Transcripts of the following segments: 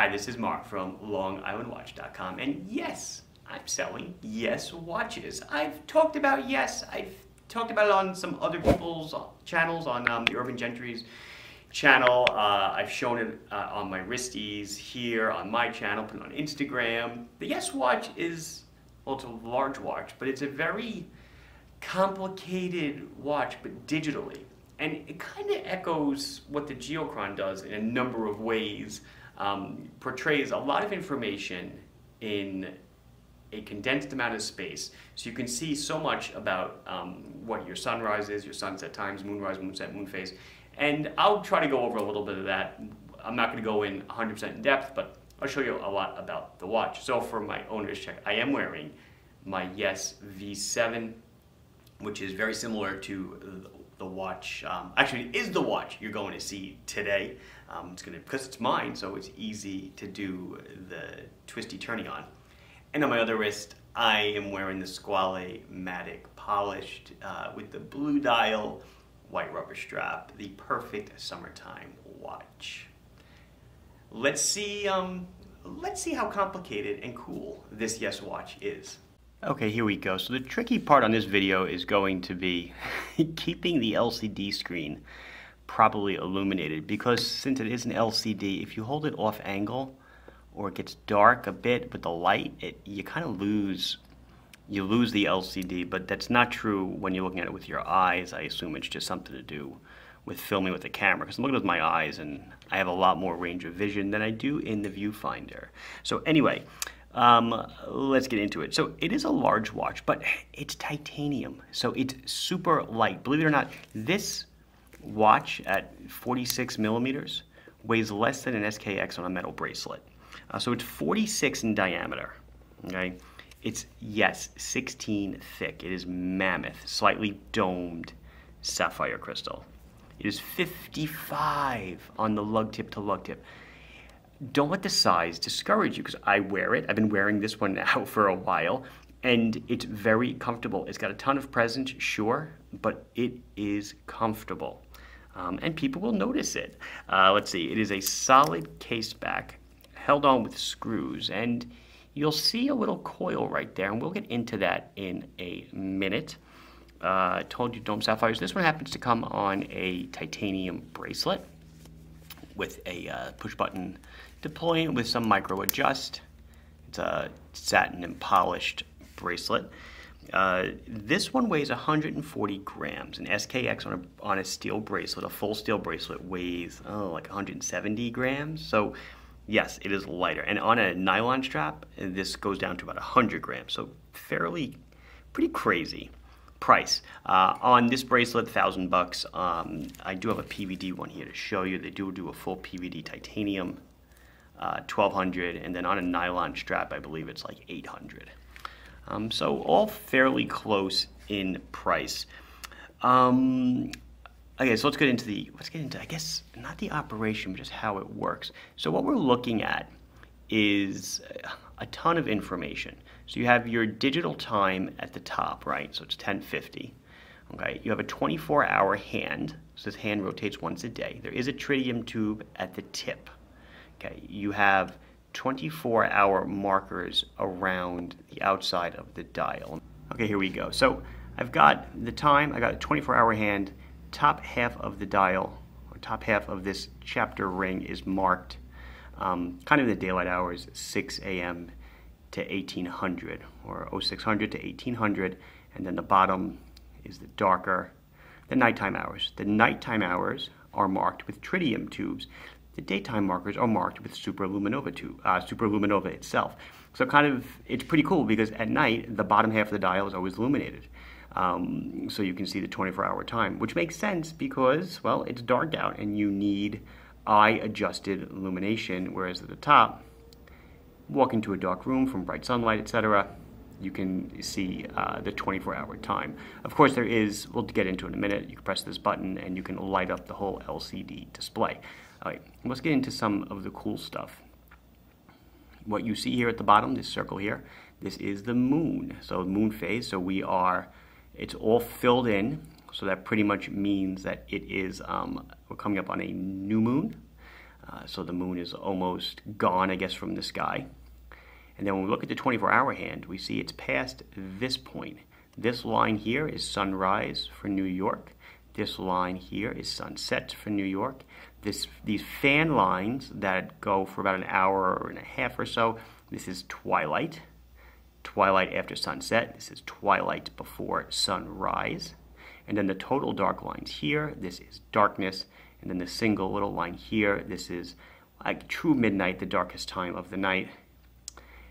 Hi, this is Mark from LongIslandWatch.com, and yes, I'm selling Yes watches. I've talked about Yes. I've talked about it on some other people's channels, on the Urban Gentry's channel. I've shown it on my wristies here on my channel, put it on Instagram. The Yes watch is, well, it's a large watch, but it's a very complicated watch, but digitally. And it kind of echoes what the Geochron does in a number of ways. Portrays a lot of information in a condensed amount of space. So you can see so much about what your sunrise is, your sunset times, moonrise, moonset, moon phase. And I'll try to go over a little bit of that. I'm not going to go in 100% in depth, but I'll show you a lot about the watch. So for my owner's check, I am wearing my Yes V7, which is very similar to the watch, actually it is the watch you're going to see today. It's gonna, because it's mine, so it's easy to do the twisty turning on. And on my other wrist, I am wearing the Squale Matic polished with the blue dial, white rubber strap, the perfect summertime watch. Let's see how complicated and cool this Yes watch is. Okay, here we go. So the tricky part on this video is going to be keeping the LCD screen properly illuminated, because since it is an LCD, if you hold it off angle or it gets dark a bit with the light, you kind of lose the LCD, but that's not true when you're looking at it with your eyes. I assume it's just something to do with filming with the camera, because I'm looking with my eyes and I have a lot more range of vision than I do in the viewfinder. So anyway, let's get into it. So it is a large watch, but it's titanium, so it's super light. Believe it or not, this watch at 46 millimeters weighs less than an SKX on a metal bracelet. So it's 46 in diameter. Okay, it's, yes, 16 thick. It is mammoth, slightly domed sapphire crystal. It is 55 on the lug tip to lug tip. Don't let the size discourage you, because I wear it. I've been wearing this one now for a while, and it's very comfortable. It's got a ton of presence, sure, but it is comfortable. And people will notice it. Let's see, it is a solid case back, held on with screws, and you'll see a little coil right there, and we'll get into that in a minute. I told you dome sapphires. This one happens to come on a titanium bracelet with a push button deploying with some micro adjust. It's a satin and polished bracelet. This one weighs 140 grams. An SKX on a steel bracelet, a full steel bracelet, weighs like 170 grams. So yes, it is lighter. And on a nylon strap, this goes down to about 100 grams. So pretty crazy price. On this bracelet, $1,000. I do have a PVD one here to show you. They do a full PVD titanium, $1,200, and then on a nylon strap, I believe it's like $800. So all fairly close in price. Okay, so let's get into, I guess, not the operation, but just how it works. So what we're looking at is a ton of information. So you have your digital time at the top, right? So it's 10:50. Okay, you have a 24-hour hand. So this hand rotates once a day. There is a tritium tube at the tip. Okay, you have 24-hour markers around the outside of the dial. Okay, here we go. So I've got the time, I got a 24-hour hand. Top half of the dial, or top half of this chapter ring is marked kind of in the daylight hours, 6 a.m. to 1800, or 0600 to 1800, and then the bottom is the darker, the nighttime hours. The nighttime hours are marked with tritium tubes. The daytime markers are marked with superluminova itself. So kind of, it's pretty cool, because at night, the bottom half of the dial is always illuminated. So you can see the 24-hour time, which makes sense because, well, it's dark out and you need eye-adjusted illumination, whereas at the top, walk into a dark room from bright sunlight, etc., you can see the 24-hour time. Of course, there is, we'll get into it in a minute, you can press this button and you can light up the whole LCD display. All right, let's get into some of the cool stuff. What you see here at the bottom, this circle here, this is the moon. So moon phase, so it's all filled in, so that pretty much means that it is, we're coming up on a new moon. So the moon is almost gone, I guess, from the sky. And then when we look at the 24-hour hand, we see it's past this point. This line here is sunrise for New York. This line here is sunset for New York. These fan lines that go for about an hour and a half or so, this is twilight. Twilight after sunset. This is twilight before sunrise. And then the total dark lines here, this is darkness. And then the single little line here, this is like true midnight, the darkest time of the night.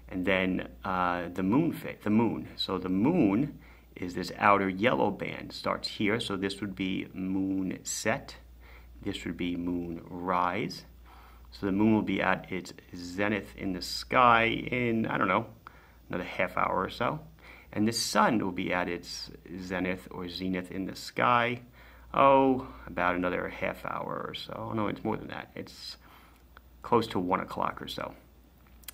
And then the moon. So the moon is this outer yellow band. Starts here, so this would be moon set. This would be moon rise. So the moon will be at its zenith in the sky in, I don't know, another half hour or so. And the sun will be at its zenith or zenith in the sky, about another half hour or so. No, it's more than that. It's close to 1 o'clock or so.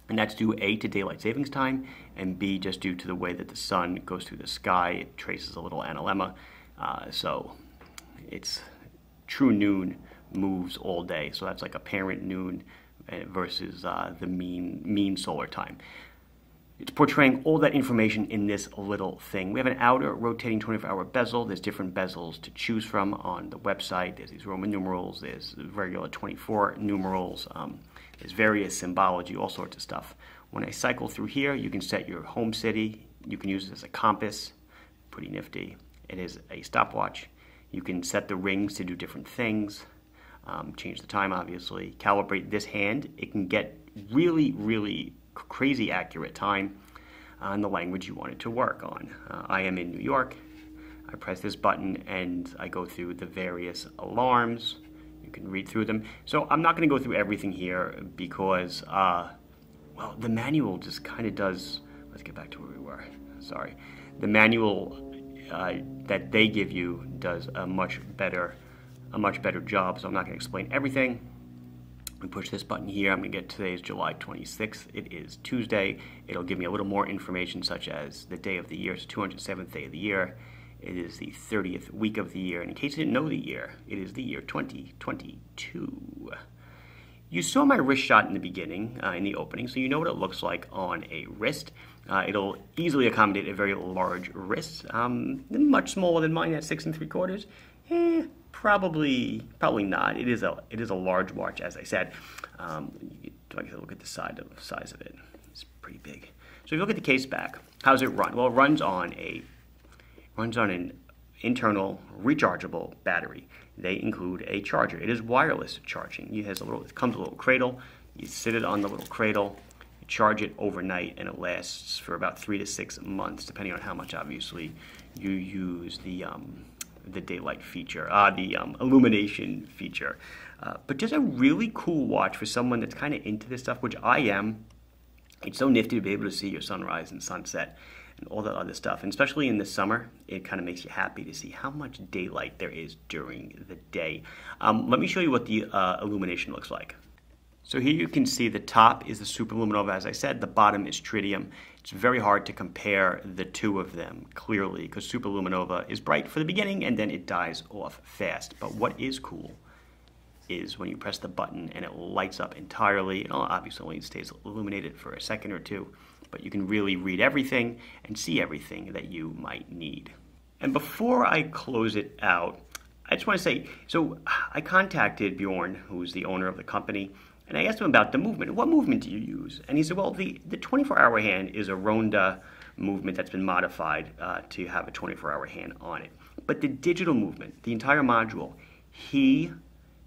And that's due A, to daylight savings time, and B, just due to the way that the sun goes through the sky. It traces a little analemma. So it's true noon moves all day. So that's like apparent noon versus the mean solar time. It's portraying all that information in this little thing. We have an outer rotating 24-hour bezel. There's different bezels to choose from on the website. There's these Roman numerals. There's regular 24 numerals. There's various symbology, all sorts of stuff. When I cycle through here, you can set your home city. You can use it as a compass. Pretty nifty. It is a stopwatch. You can set the rings to do different things. Change the time, obviously. Calibrate this hand. It can get really, really crazy accurate time on the language you want it to work on. I am in New York. I press this button and I go through the various alarms. You can read through them. So I'm not going to go through everything here because, well, the manual just kind of does. Let's get back to where we were. Sorry. The manual that they give you does a much better job. So I'm not going to explain everything. We push this button here. I'm going to get today's July 26th. It is Tuesday. It'll give me a little more information, such as the day of the year. It's the 207th day of the year. It is the 30th week of the year. And in case you didn't know the year, it is the year 2022. You saw my wrist shot in the beginning, in the opening, so you know what it looks like on a wrist. It'll easily accommodate a very large wrist, much smaller than mine at 6 3/4. Probably not. It is a large watch, as I said. Look at the size of it. It's pretty big. So if you look at the case back, how does it run? Well, it runs on an internal rechargeable battery. They include a charger. It is wireless charging. It comes with a little cradle. You sit it on the little cradle, you charge it overnight, and it lasts for about 3 to 6 months, depending on how much, obviously, you use the daylight feature, the illumination feature. But just a really cool watch for someone that's kind of into this stuff, which I am. It's so nifty to be able to see your sunrise and sunset and all that other stuff. And especially in the summer, it kind of makes you happy to see how much daylight there is during the day. Let me show you what the illumination looks like. So here you can see the top is the superluminova, as I said. The bottom is tritium. It's very hard to compare the two of them clearly because superluminova is bright for the beginning and then it dies off fast. But what is cool is when you press the button and it lights up entirely. It obviously only stays illuminated for a second or two, but you can really read everything and see everything that you might need. And before I close it out, I just want to say, so I contacted Bjorn, who's the owner of the company, and I asked him about the movement. What movement do you use? And he said, well, the 24-hour hand is a Ronda movement that's been modified to have a 24-hour hand on it. But the digital movement, the entire module, he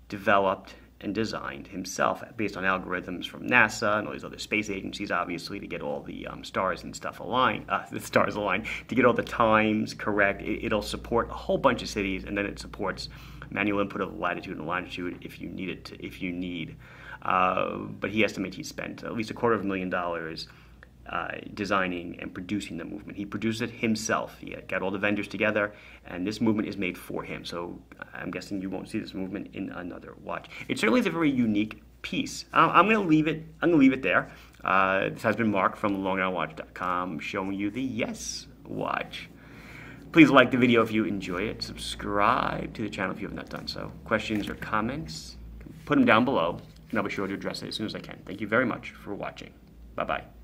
developed and designed himself based on algorithms from NASA and all these other space agencies, obviously, to get all the stars and stuff aligned, to get all the times correct. It'll support a whole bunch of cities, and then it supports manual input of latitude and longitude if you need. But he estimates he spent at least $250,000 designing and producing the movement. He produced it himself. He got all the vendors together, and this movement is made for him. So I'm guessing you won't see this movement in another watch. It certainly is a very unique piece. I'm going to leave it there. This has been Mark from LongIslandWatch.com showing you the Yes Watch. Please like the video if you enjoy it. Subscribe to the channel if you have not done so. Questions or comments, put them down below. and I'll be sure to address it as soon as I can. Thank you very much for watching. Bye-bye.